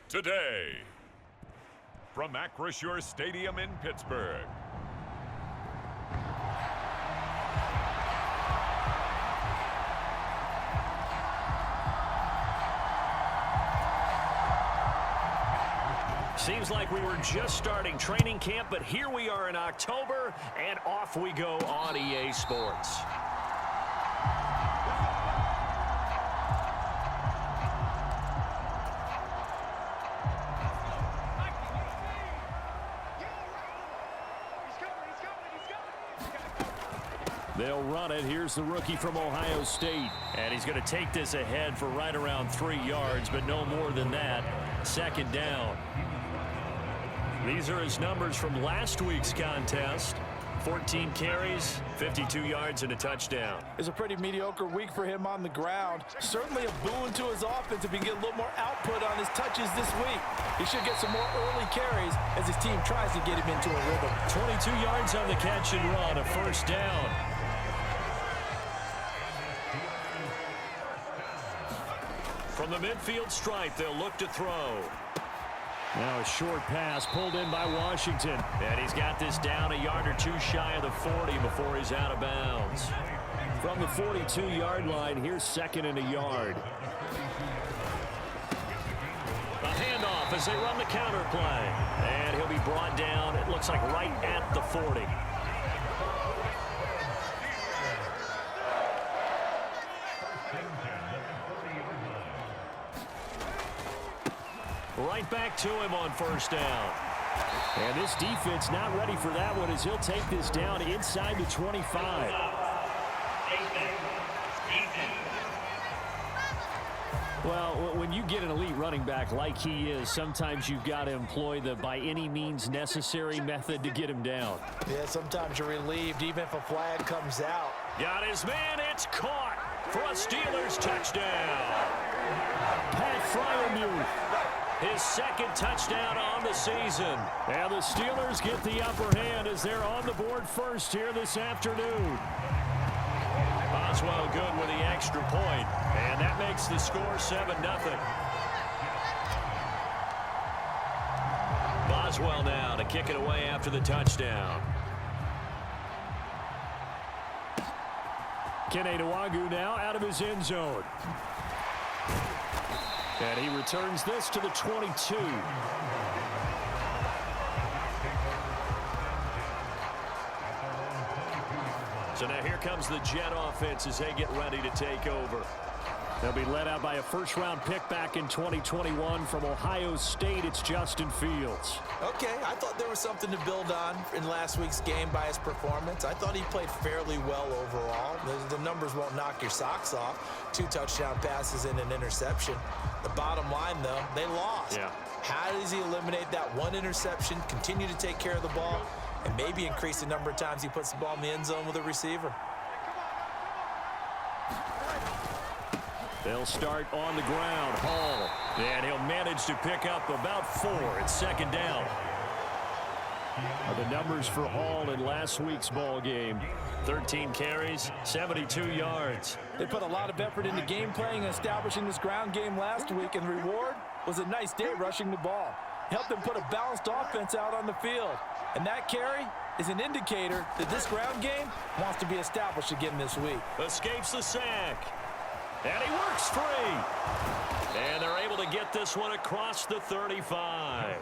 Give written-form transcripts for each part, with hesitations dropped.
today. From Acrisure Stadium in Pittsburgh. Seems like we were just starting training camp, but here we are in October, and off we go on EA Sports. They'll run it. Here's the rookie from Ohio State. And he's going to take this ahead for right around 3 yards, but no more than that. Second down. These are his numbers from last week's contest. 14 carries, 52 yards, and a touchdown. It's a pretty mediocre week for him on the ground. Certainly a boon to his offense if he can get a little more output on his touches this week. He should get some more early carries as his team tries to get him into a rhythm. 22 yards on the catch and run, a first down. From the midfield stripe, they'll look to throw. Now a short pass pulled in by Washington. And he's got this down a yard or two shy of the 40 before he's out of bounds. From the 42-yard line, here's second and a yard. A handoff as they run the counter play. And he'll be brought down, it looks like right at the 40. Right back to him on first down. And this defense not ready for that one as he'll take this down inside the 25. Well, when you get an elite running back like he is, sometimes you've got to employ the by any means necessary method to get him down. Yeah, sometimes you're relieved even if a flag comes out. Got his man, it's caught for a Steelers touchdown. Pat Freiermuth. His second touchdown on the season. And the Steelers get the upper hand as they're on the board first here this afternoon. Boswell good with the extra point. And that makes the score 7-0. Boswell now to kick it away after the touchdown. Kene Nwangwu now out of his end zone. And he returns this to the 22. So now here comes the Jet offense as they get ready to take over. They'll be led out by a first-round pick back in 2021 from Ohio State. It's Justin Fields. Okay, I thought there was something to build on in last week's game by his performance. I thought he played fairly well overall. The numbers won't knock your socks off. 2 touchdown passes and an interception. The bottom line, though, they lost. Yeah. How does he eliminate that one interception, continue to take care of the ball, and maybe increase the number of times he puts the ball in the end zone with a receiver? They'll start on the ground. Hall. And he'll manage to pick up about 4. It's second down. The numbers for Hall in last week's ball game. 13 carries, 72 yards. They put a lot of effort into game playing and establishing this ground game last week, and the reward was a nice day rushing the ball. Helped them put a balanced offense out on the field. And that carry is an indicator that this ground game wants to be established again this week. Escapes the sack. And he works free. And they're able to get this one across the 35.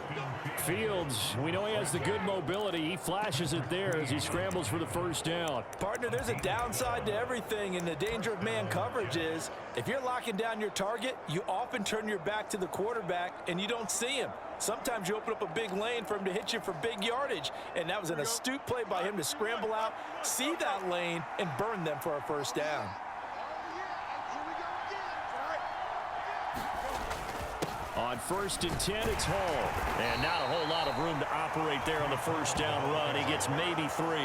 Fields, we know he has the good mobility. He flashes it there as he scrambles for the first down. Partner, there's a downside to everything, and the danger of man coverage is if you're locking down your target, you often turn your back to the quarterback and you don't see him. Sometimes you open up a big lane for him to hit you for big yardage, and that was an astute play by him to scramble out, see that lane, and burn them for a first down. On 1st and 10, it's Hall. And not a whole lot of room to operate there on the first down run. He gets maybe 3.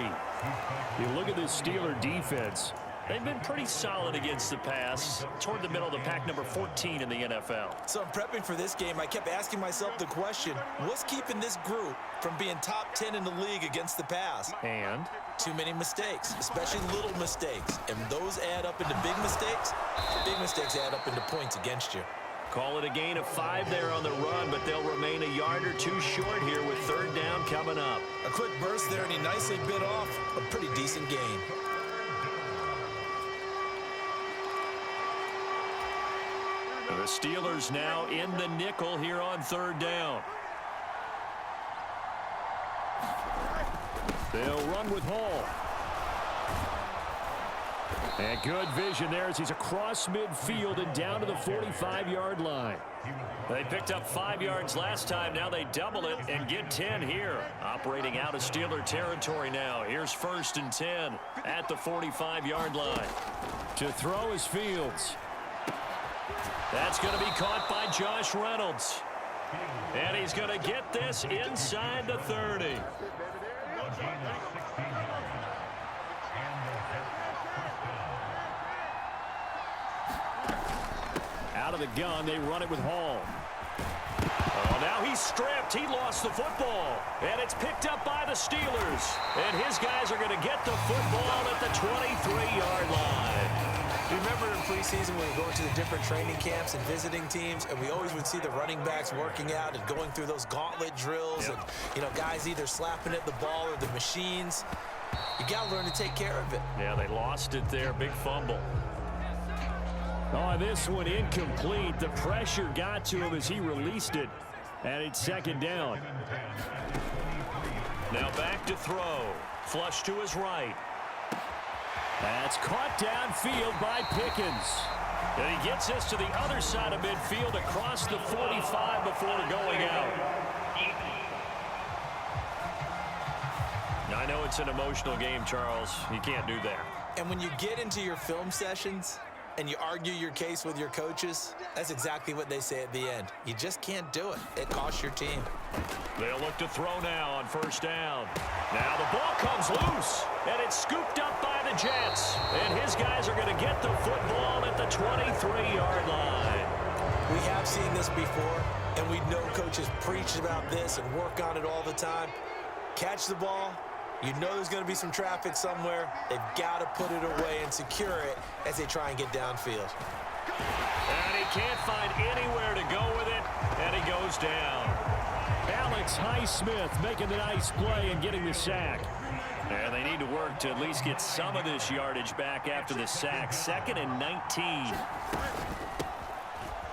You look at this Steeler defense. They've been pretty solid against the pass, toward the middle of the pack, number 14 in the NFL. So I'm prepping for this game. I kept asking myself the question, what's keeping this group from being top 10 in the league against the pass? And? Too many mistakes, especially little mistakes. And those add up into big mistakes add up into points against you. Call it a gain of 5 there on the run, but they'll remain a yard or two short here with third down coming up. A quick burst there, and he nicely bit off a pretty decent gain. The Steelers now in the nickel here on third down. They'll run with Hall. And good vision there as he's across midfield and down to the 45-yard line. They picked up 5 yards last time. Now they double it and get 10 here. Operating out of Steeler territory now. Here's 1st and 10 at the 45-yard line. To throw is Fields. That's going to be caught by Josh Reynolds. And he's going to get this inside the 30. Out of the gun, they run it with Hall. Oh, now he's stripped. He lost the football. And it's picked up by the Steelers. And his guys are going to get the football at the 23-yard line. Remember in preseason when we were going to the different training camps and visiting teams, and we always would see the running backs working out and going through those gauntlet drills, and, you know, guys either slapping at the ball or the machines. You got to learn to take care of it. Yeah, they lost it there. Big fumble. Oh, this one incomplete. The pressure got to him as he released it, and it's second down. Now back to throw. Flush to his right. That's caught downfield by Pickens. And he gets this to the other side of midfield across the 45 before going out. Now, I know it's an emotional game, Charles. You can't do that. And when you get into your film sessions and you argue your case with your coaches, that's exactly what they say at the end. You just can't do it. It costs your team. They'll look to throw now on 1st down. Now the ball comes loose, and it's scooped up by the Jets. And his guys are going to get the football at the 23-yard line. We have seen this before, and we know coaches preach about this and work on it all the time. Catch the ball. You know there's going to be some traffic somewhere. They've got to put it away and secure it as they try and get downfield. And he can't find anywhere to go with it, and he goes down. Alex Highsmith making the nice play and getting the sack. And they need to work to at least get some of this yardage back after the sack. 2nd and 19.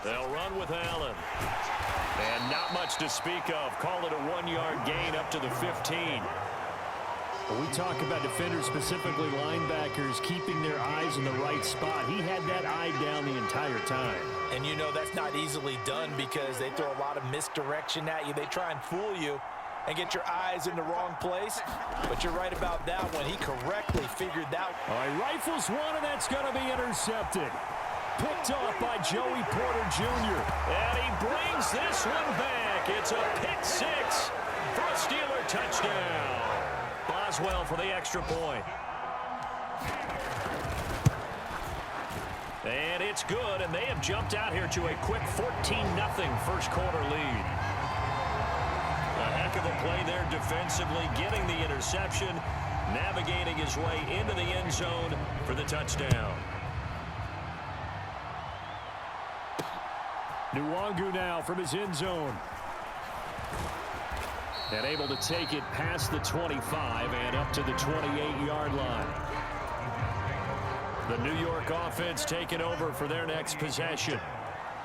They'll run with Allen. And not much to speak of. Call it a 1-yard gain up to the 15. When we talk about defenders, specifically linebackers, keeping their eyes in the right spot, he had that eye down the entire time. And you know that's not easily done because they throw a lot of misdirection at you. They try and fool you and get your eyes in the wrong place. But you're right about that one. He correctly figured that. All right, rifles one, and that's going to be intercepted. Picked off by Joey Porter Jr. And he brings this one back. It's a pick 6 for a Steeler touchdown. Boswell for the extra point. And it's good, and they have jumped out here to a quick 14-0 first quarter lead. A heck of a play there defensively, getting the interception, navigating his way into the end zone for the touchdown. Nwangu now from his end zone. And able to take it past the 25 and up to the 28-yard line. The New York offense taking over for their next possession.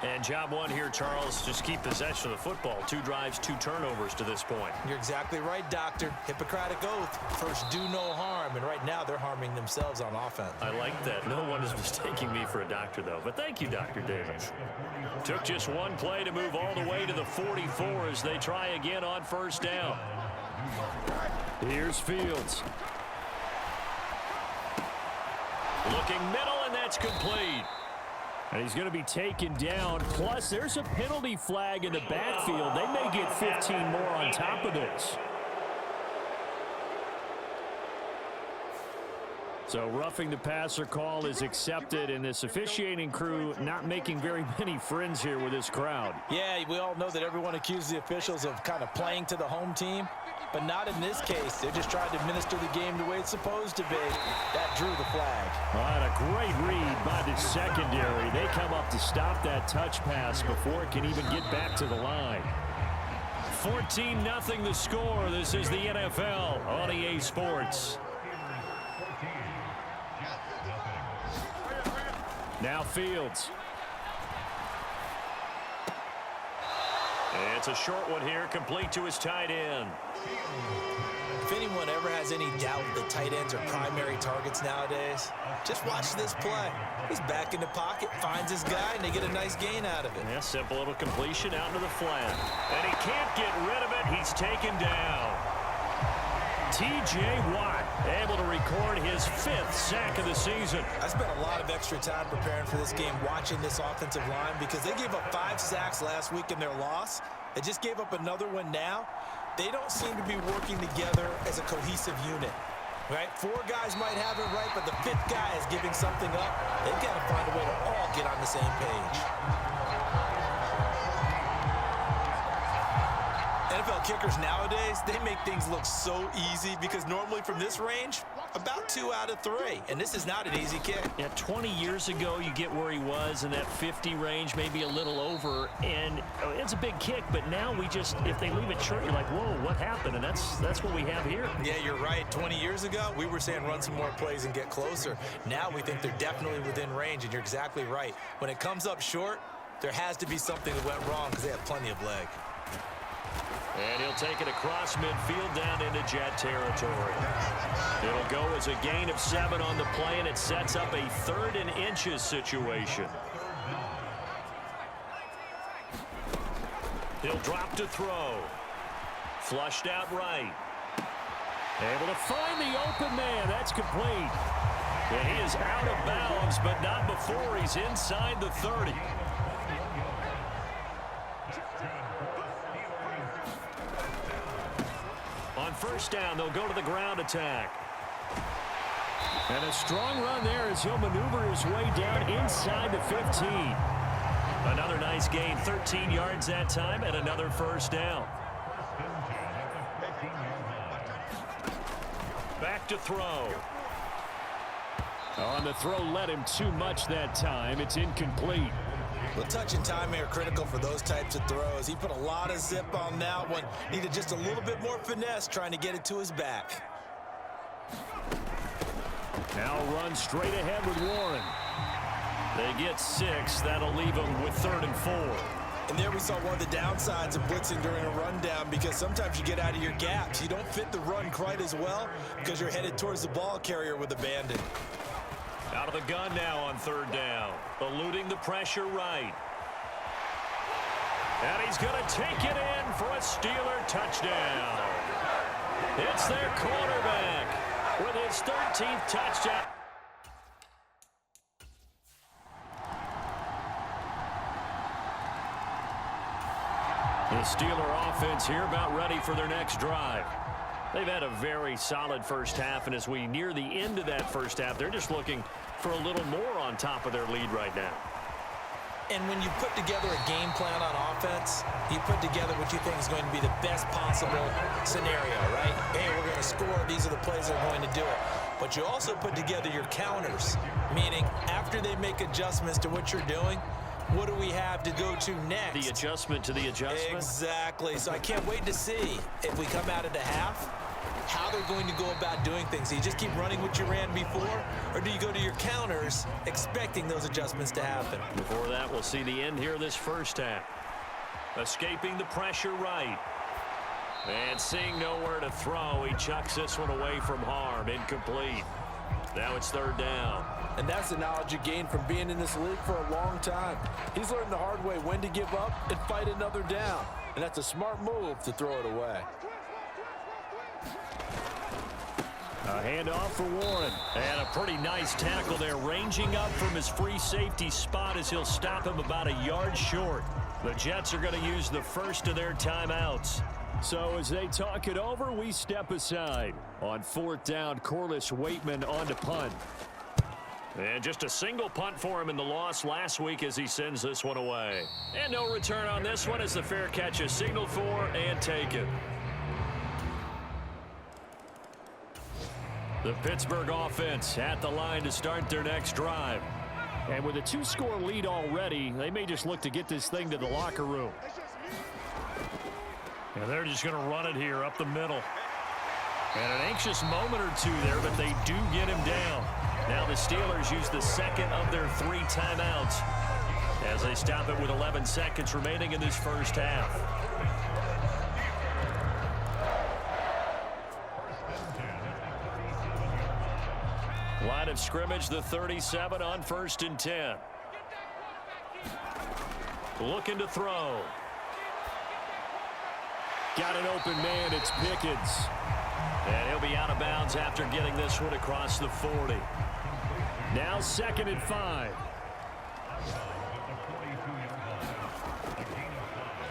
And job one here, Charles, just keep possession of the football. 2 drives, 2 turnovers to this point. You're exactly right, Doctor. Hippocratic oath. First, do no harm. And right now, they're harming themselves on offense. I like that. No one is mistaking me for a doctor, though. But thank you, Dr. Davis. Took just one play to move all the way to the 44 as they try again on 1st down. Here's Fields. Looking middle, and that's complete. And he's going to be taken down. Plus, there's a penalty flag in the backfield. They may get 15 more on top of this. So roughing the passer call is accepted, and this officiating crew not making very many friends here with this crowd. Yeah, we all know that everyone accuses the officials of kind of playing to the home team. but not in this case. They're just trying to administer the game the way it's supposed to be. That drew the flag. All right, a great read by the secondary. They come up to stop that touch pass before it can even get back to the line. 14-0 the score. This is the NFL on EA Sports. Now Fields. It's a short one here, complete to his tight end. If anyone ever has any doubt that tight ends are primary targets nowadays, just watch this play. He's back in the pocket, finds his guy, and they get a nice gain out of it. Yeah, simple little completion out into the flat. And he can't get rid of it. He's taken down. T.J. Watt able to record his 5th sack of the season. I spent a lot of extra time preparing for this game watching this offensive line because they gave up 5 sacks last week in their loss. They just gave up another one now. They don't seem to be working together as a cohesive unit. Right? 4 guys might have it right, but the 5th guy is giving something up. They've got to find a way to all get on the same page. NFL kickers nowadays, they make things look so easy because normally from this range, about 2 out of 3. And this is not an easy kick. Yeah, 20 years ago, you get where he was in that 50 range, maybe a little over, and it's a big kick, but now we just, if they leave it short, you're like, whoa, what happened? And that's what we have here. Yeah, you're right. 20 years ago, we were saying run some more plays and get closer. Now we think they're definitely within range, and you're exactly right. When it comes up short, there has to be something that went wrong because they have plenty of leg. And he'll take it across midfield down into Jet territory. It'll go as a gain of 7 on the play, and it sets up a 3rd and inches situation. He'll drop to throw. Flushed out right. Able to find the open man. That's complete. And he is out of bounds, but not before he's inside the 30. On first down, they'll go to the ground attack. And a strong run there as he'll maneuver his way down inside the 15. Another nice gain, 13 yards that time, and another first down. Back to throw. On the throw, led him too much that time. It's incomplete. Well, touch and timing are critical for those types of throws. He put a lot of zip on that one. Needed just a little bit more finesse trying to get it to his back. Now run straight ahead with Warren. They get 6. That'll leave them with 3rd and 4. And there we saw one of the downsides of blitzing during a rundown because sometimes you get out of your gaps. You don't fit the run quite as well because you're headed towards the ball carrier with abandon. Out of the gun now on 3rd down. Eluding the pressure right. And he's going to take it in for a Steeler touchdown. It's their quarterback with his 13th touchdown. The Steeler offense here about ready for their next drive. They've had a very solid first half, and as we near the end of that first half, they're just looking for a little more on top of their lead right now. And when you put together a game plan on offense, you put together what you think is going to be the best possible scenario, right? Hey, we're going to score. These are the plays that are going to do it. But you also put together your counters, meaning after they make adjustments to what you're doing, what do we have to go to next? The adjustment to the adjustment? Exactly. So I can't wait to see if we come out of the half, how they're going to go about doing things. Do you just keep running what you ran before, or do you go to your counters expecting those adjustments to happen? Before that, we'll see the end here of this first half. Escaping the pressure right. And seeing nowhere to throw, he chucks this one away from harm. Incomplete. Now it's 3rd down. And that's the knowledge you gain from being in this league for a long time. He's learned the hard way when to give up and fight another down. And that's a smart move to throw it away. A handoff for Warren. And a pretty nice tackle there, ranging up from his free safety spot as he'll stop him about a yard short. The Jets are going to use the first of their timeouts. So as they talk it over, we step aside. On 4th down, Corliss Waitman on to punt. And just a single punt for him in the loss last week as he sends this one away. And no return on this one as the fair catch is signaled for and taken. The Pittsburgh offense at the line to start their next drive. And with a 2-score lead already, they may just look to get this thing to the locker room. And they're just going to run it here up the middle. And an anxious moment or two there, but they do get him down. Now the Steelers use the second of their 3 timeouts as they stop it with 11 seconds remaining in this first half. Line of scrimmage, the 37 on 1st and 10. Looking to throw. Got an open man, it's Pickens. And he'll be out of bounds after getting this one across the 40. Now 2nd and 5.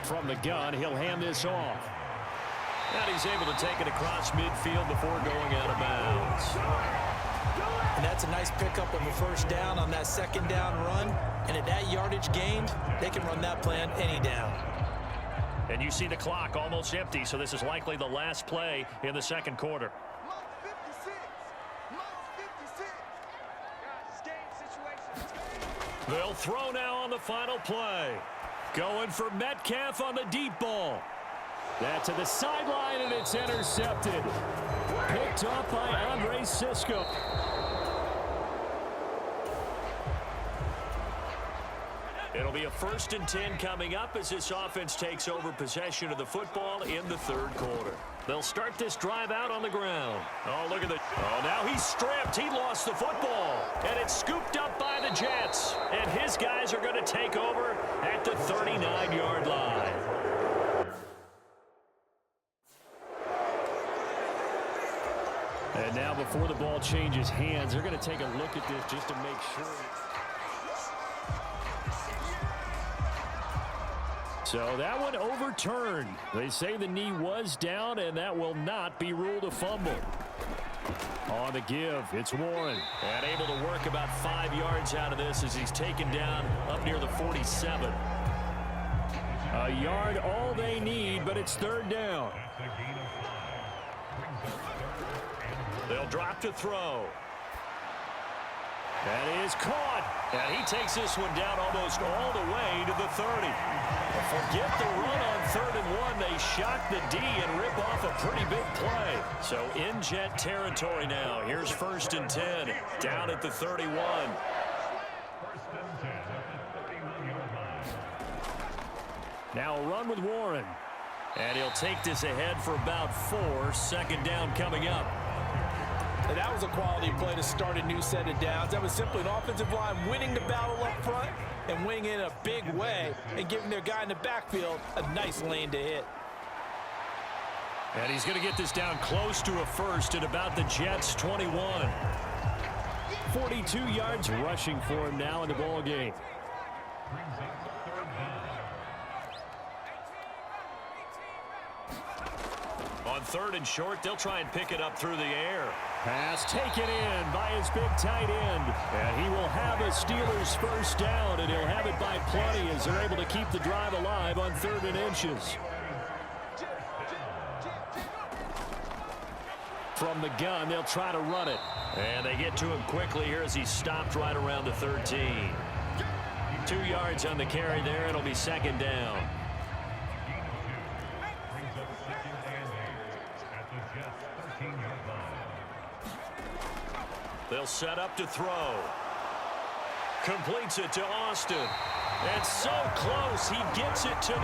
From the gun, he'll hand this off. And he's able to take it across midfield before going out of bounds. And that's a nice pickup of a first down on that 2nd down run. And at that yardage gained, they can run that play on any down. And you see the clock almost empty, so this is likely the last play in the 2nd quarter. They'll throw now on the final play. Going for Metcalf on the deep ball. That to the sideline, and it's intercepted. Picked up by Andre Cisco. It'll be a 1st and 10 coming up as this offense takes over possession of the football in the 3rd quarter. They'll start this drive out on the ground. Oh, look at the... Oh, now he's stripped. He lost the football. And it's scooped up by the Jets. And his guys are going to take over at the 39-yard line. And now before the ball changes hands, they're going to take a look at this just to make sure. So that one overturned. They say the knee was down, and that will not be ruled a fumble. On the give, it's Warren. And able to work about 5 yards out of this as he's taken down up near the 47. A yard all they need, but it's 3rd down. They'll drop to throw. That is caught. And he takes this one down almost all the way to the 30. Forget the run on 3rd and 1. They shock the D and rip off a pretty big play. So in Jet territory now. Here's 1st and 10. Down at the 31. Now a run with Warren. And he'll take this ahead for about 4. 2nd down coming up. And that was a quality play to start a new set of downs. That was simply an offensive line winning the battle up front and winning in a big way and giving their guy in the backfield a nice lane to hit. And he's going to get this down close to a 1st at about the Jets' 21. 42 yards rushing for him now in the ball game. On 3rd and short, they'll try and pick it up through the air. Pass taken in by his big tight end. And he will have a Steelers 1st down, and he'll have it by plenty as they're able to keep the drive alive on 3rd and inches. From the gun, they'll try to run it. And they get to him quickly here as he's stopped right around the 13. 2 yards on the carry there. It'll be 2nd down. They'll set up to throw. Completes it to Austin. And so close, he gets it to the 1.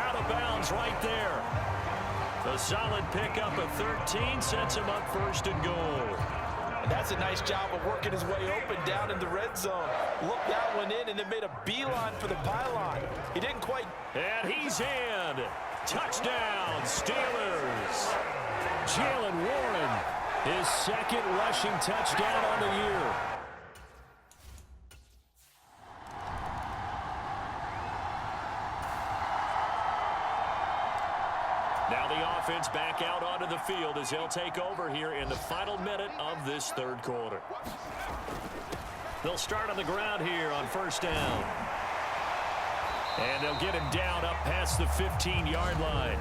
Out of bounds right there. A solid pickup of 13 sets him up 1st and goal. And that's a nice job of working his way open down in the red zone. Looked that one in and then made a beeline for the pylon. He didn't quite. And he's in. Touchdown, Steelers. Jalen Warren, his 2nd rushing touchdown on the year. Now the offense back out onto the field as they'll take over here in the final minute of this 3rd quarter. They'll start on the ground here on 1st down. And they'll get him down up past the 15-yard line.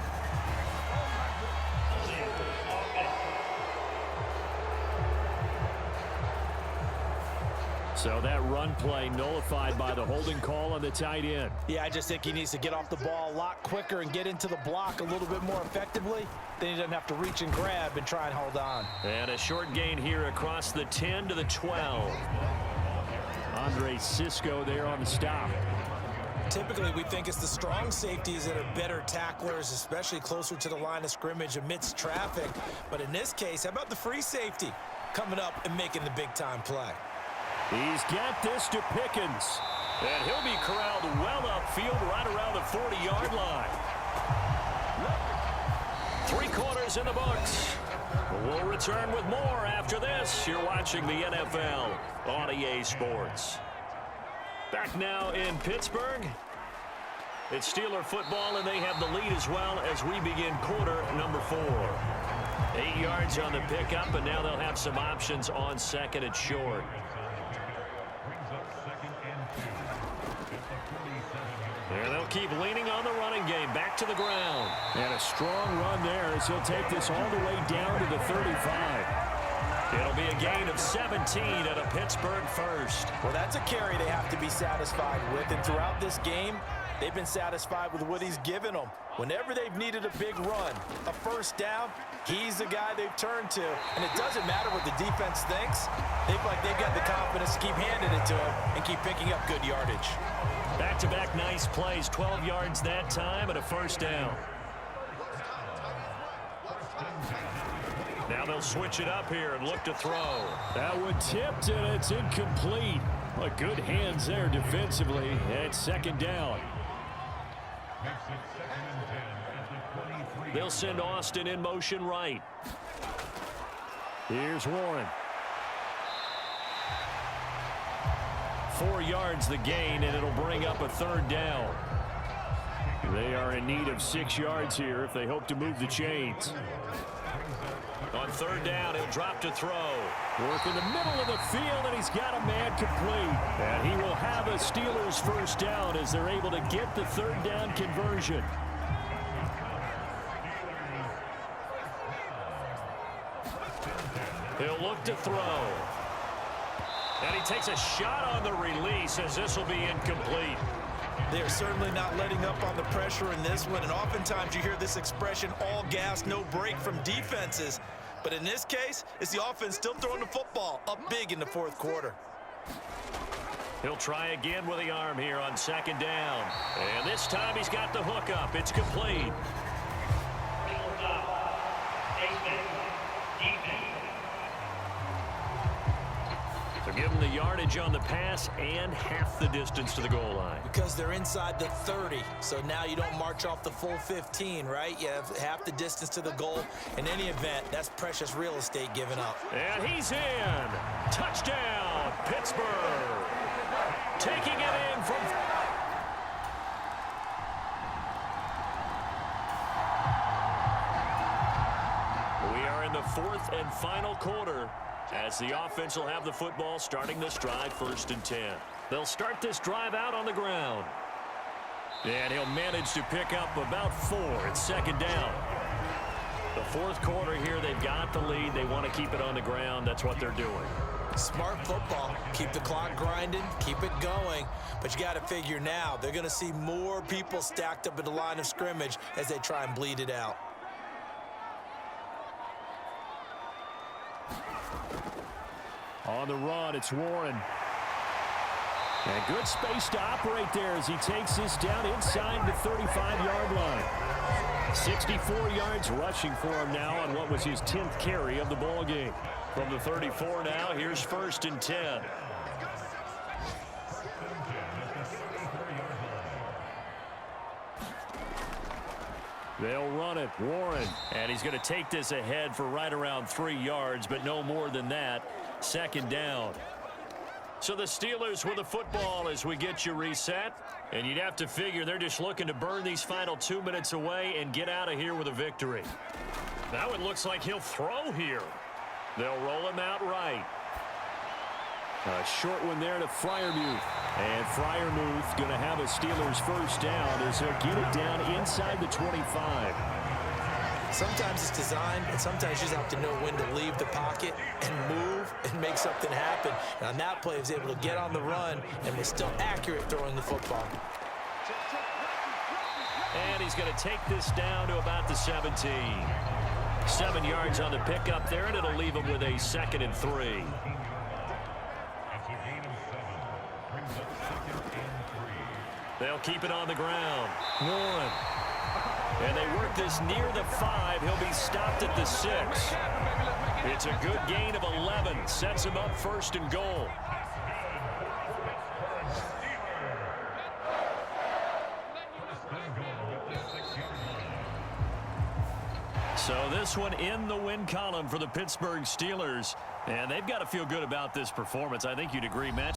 So that run play nullified by the holding call on the tight end. Yeah, I just think he needs to get off the ball a lot quicker and get into the block a little bit more effectively. Then he doesn't have to reach and grab and try and hold on. And a short gain here across the 10 to the 12. Andre Cisco there on the stop. Typically, we think it's the strong safeties that are better tacklers, especially closer to the line of scrimmage amidst traffic. But in this case, how about the free safety coming up and making the big-time play? He's got this to Pickens. And he'll be corralled well upfield right around the 40-yard line. 3 quarters in the books. We'll return with more after this. You're watching the NFL on EA Sports. Back now in Pittsburgh. It's Steeler football, and they have the lead as well as we begin quarter number 4. 8 yards on the pickup, and now they'll have some options on second and short. And they'll keep leaning on the running game. Back to the ground. And a strong run there as he'll take this all the way down to the 35. It'll be a gain of 17 at a Pittsburgh first. Well, that's a carry they have to be satisfied with. And throughout this game, they've been satisfied with what he's given them. Whenever they've needed a big run, a first down, he's the guy they've turned to. And it doesn't matter what the defense thinks. They feel like they've got the confidence to keep handing it to him and keep picking up good yardage. Back-to-back nice plays, 12 yards that time and a first down. Now they'll switch it up here and look to throw. That one tipped, and it's incomplete. Well, good hands there defensively at second down. They'll send Austin in motion right. Here's Warren. 4 yards the gain, and it'll bring up a third down. They are in need of 6 yards here if they hope to move the chains. On third down, he'll drop to throw. Work in the middle of the field, and he's got a man complete. And he will have a Steelers first down as they're able to get the third down conversion. He'll look to throw. And he takes a shot on the release as this will be incomplete. They're certainly not letting up on the pressure in this one, and oftentimes you hear this expression, all gas, no break from defenses. But in this case, it's the offense still throwing the football up big in the fourth quarter. He'll try again with the arm here on second down. And this time he's got the hook up. It's complete. So give them the yardage on the pass and half the distance to the goal line. Because they're inside the 30, so now you don't march off the full 15, right? You have half the distance to the goal. In any event, that's precious real estate given up. And he's in. Touchdown, Pittsburgh. Taking it in from... We are in the fourth and final quarter, as the offense will have the football starting this drive, 1st and 10. They'll start this drive out on the ground. And he'll manage to pick up about 4 at second down. The fourth quarter here, they've got the lead. They want to keep it on the ground. That's what they're doing. Smart football. Keep the clock grinding, keep it going. But you got to figure now, they're going to see more people stacked up at the line of scrimmage as they try and bleed it out. On the run, it's Warren. And good space to operate there as he takes this down inside the 35-yard line. 64 yards rushing for him now on what was his 10th carry of the ball game. From the 34 now, here's 1st and 10. They'll run it. Warren. And he's going to take this ahead for right around 3 yards, but no more than that. Second down. So the Steelers with the football as we get you reset. And you'd have to figure they're just looking to burn these final 2 minutes away and get out of here with a victory. Now it looks like he'll throw here. They'll roll him out right. A short one there to Freiermuth. And Freiermuth going to have a Steelers first down as he'll get it down inside the 25. Sometimes it's designed, and sometimes you just have to know when to leave the pocket and move and make something happen. And on that play, he was able to get on the run and was still accurate throwing the football. And he's going to take this down to about the 17. 7 yards on the pickup there, and it'll leave him with a 2nd and 3. They'll keep it on the ground. Warren. And they work this near the 5. He'll be stopped at the 6. It's a good gain of 11. Sets him up 1st and goal. So this one in the win column for the Pittsburgh Steelers. And they've got to feel good about this performance. I think you'd agree, Matt.